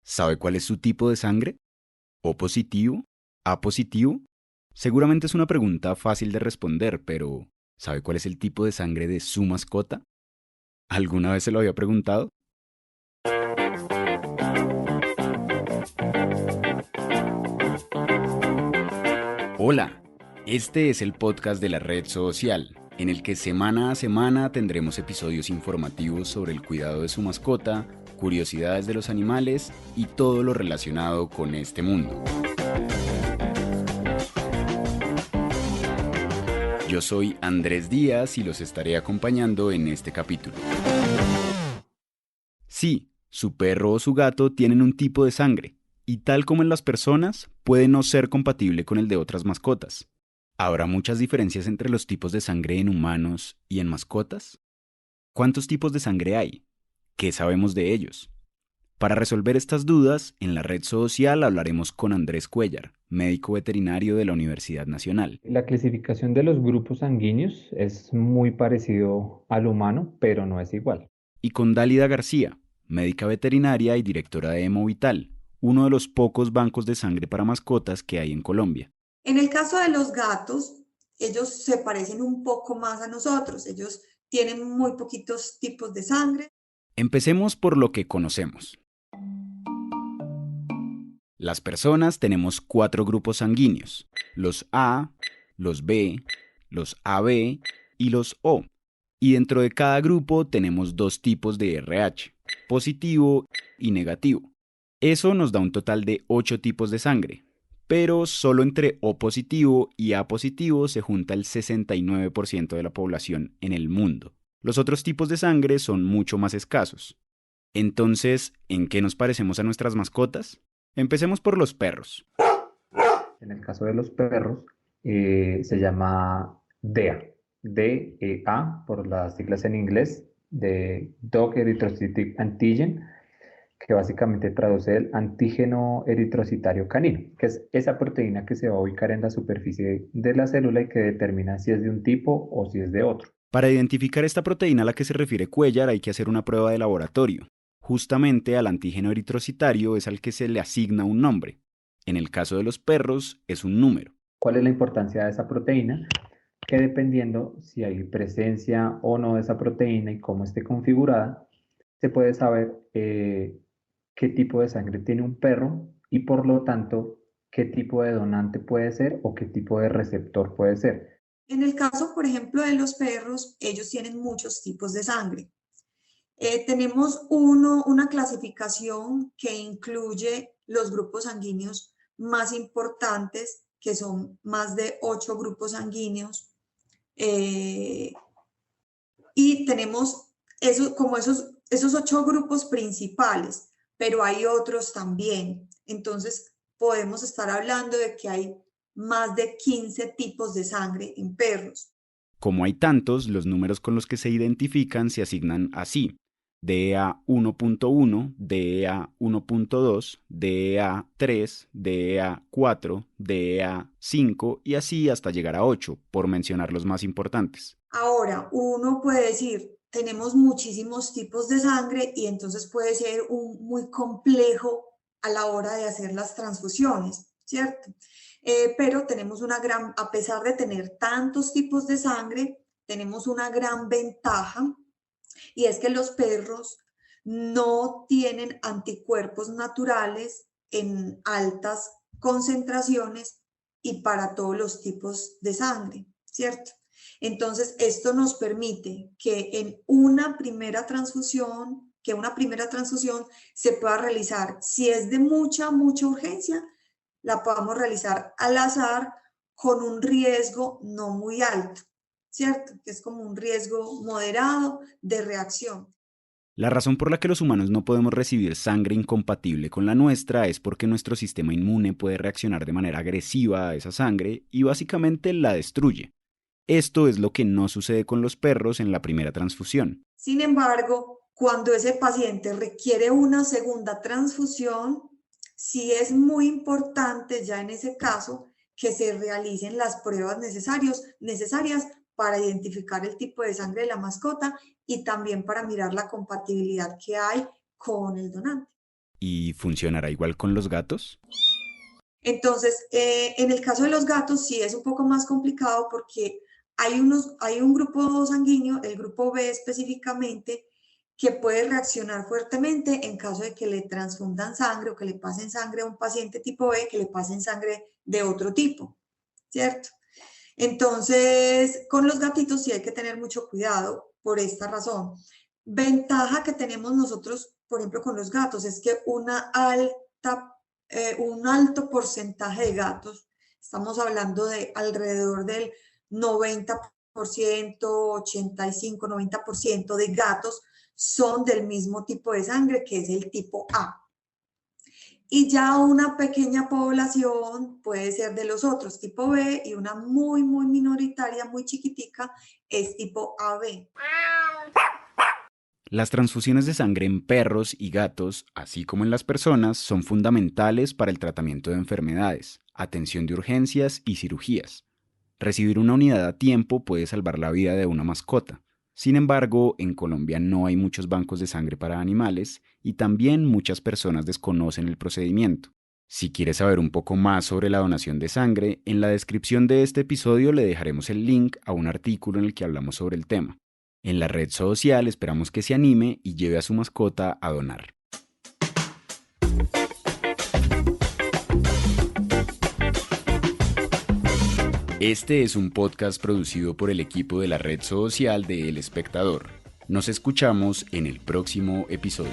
¿Sabe cuál es su tipo de sangre? ¿O positivo? ¿A positivo? Seguramente es una pregunta fácil de responder, pero ¿sabe cuál es el tipo de sangre de su mascota? ¿Alguna vez se lo había preguntado? Hola, este es el podcast de la red social, en el que semana a semana tendremos episodios informativos sobre el cuidado de su mascota, curiosidades de los animales y todo lo relacionado con este mundo. Yo soy Andrés Díaz y los estaré acompañando en este capítulo. Sí, su perro o su gato tienen un tipo de sangre, y tal como en las personas, puede no ser compatible con el de otras mascotas. ¿Habrá muchas diferencias entre los tipos de sangre en humanos y en mascotas? ¿Cuántos tipos de sangre hay? ¿Qué sabemos de ellos? Para resolver estas dudas, en la red social hablaremos con Andrés Cuellar, médico veterinario de la Universidad Nacional, La clasificación de los grupos sanguíneos es muy parecido al humano, pero no es igual. y con Dálida García, médica veterinaria y directora de Hemovital, uno de los pocos bancos de sangre para mascotas que hay en Colombia. En el caso de los gatos, ellos se parecen un poco más a nosotros. Ellos tienen muy poquitos tipos de sangre. Empecemos por lo que conocemos. Las personas tenemos 4 grupos sanguíneos, los A, los B, los AB y los O. Y dentro de cada grupo tenemos 2 tipos de RH, positivo y negativo. Eso nos da un total de 8 tipos de sangre, pero solo entre O positivo y A positivo se junta el 69% de la población en el mundo. Los otros tipos de sangre son mucho más escasos. Entonces, ¿en qué nos parecemos a nuestras mascotas? Empecemos por los perros. En el caso de los perros, se llama DEA, DEA por las siglas en inglés, de Dog Erythrocytic Antigen, que básicamente traduce el antígeno eritrocitario canino, que es esa proteína que se va a ubicar en la superficie de la célula y que determina si es de un tipo o si es de otro. Para identificar esta proteína a la que se refiere Cuellar hay que hacer una prueba de laboratorio. Justamente al antígeno eritrocitario es al que se le asigna un nombre. En el caso de los perros es un número. ¿Cuál es la importancia de esa proteína? Que dependiendo si hay presencia o no de esa proteína y cómo esté configurada, se puede saber qué tipo de sangre tiene un perro y por lo tanto qué tipo de donante puede ser o qué tipo de receptor puede ser. En el caso, por ejemplo, de los perros, ellos tienen muchos tipos de sangre. Tenemos una clasificación que incluye los grupos sanguíneos más importantes, que son más de 8 grupos sanguíneos. Y tenemos esos 8 grupos principales, pero hay otros también. Entonces, podemos estar hablando de que hay más de 15 tipos de sangre en perros. Como hay tantos, los números con los que se identifican se asignan así: DEA 1.1, DEA 1.2, DEA 3, DEA 4, DEA 5 y así hasta llegar a 8, por mencionar los más importantes. Ahora, uno puede decir, tenemos muchísimos tipos de sangre y entonces puede ser muy complejo a la hora de hacer las transfusiones, ¿cierto? Pero tenemos a pesar de tener tantos tipos de sangre, tenemos una gran ventaja y es que los perros no tienen anticuerpos naturales en altas concentraciones y para todos los tipos de sangre, ¿cierto? Entonces, esto nos permite que una primera transfusión se pueda realizar, si es de mucha urgencia, la podamos realizar al azar con un riesgo no muy alto, ¿cierto? Que es como un riesgo moderado de reacción. La razón por la que los humanos no podemos recibir sangre incompatible con la nuestra es porque nuestro sistema inmune puede reaccionar de manera agresiva a esa sangre y básicamente la destruye. Esto es lo que no sucede con los perros en la primera transfusión. Sin embargo, cuando ese paciente requiere una segunda transfusión, sí es muy importante ya en ese caso que se realicen las pruebas necesarias para identificar el tipo de sangre de la mascota y también para mirar la compatibilidad que hay con el donante. ¿Y funcionará igual con los gatos? Entonces, en el caso de los gatos sí es un poco más complicado porque hay un grupo sanguíneo, el grupo B específicamente, que puede reaccionar fuertemente en caso de que le transfundan sangre o que le pasen sangre a un paciente tipo B, que le pasen sangre de otro tipo, ¿cierto? Entonces, con los gatitos sí hay que tener mucho cuidado por esta razón. Ventaja que tenemos nosotros, por ejemplo, con los gatos, es que un alto porcentaje de gatos, estamos hablando de alrededor del 90%, 85, 90% de gatos son del mismo tipo de sangre, que es el tipo A. Y ya una pequeña población puede ser de los otros, tipo B, y una muy, muy minoritaria, muy chiquitica, es tipo AB. Las transfusiones de sangre en perros y gatos, así como en las personas, son fundamentales para el tratamiento de enfermedades, atención de urgencias y cirugías. Recibir una unidad a tiempo puede salvar la vida de una mascota. Sin embargo, en Colombia no hay muchos bancos de sangre para animales y también muchas personas desconocen el procedimiento. Si quieres saber un poco más sobre la donación de sangre, en la descripción de este episodio le dejaremos el link a un artículo en el que hablamos sobre el tema. En la red social esperamos que se anime y lleve a su mascota a donar. Este es un podcast producido por el equipo de la red social de El Espectador. Nos escuchamos en el próximo episodio.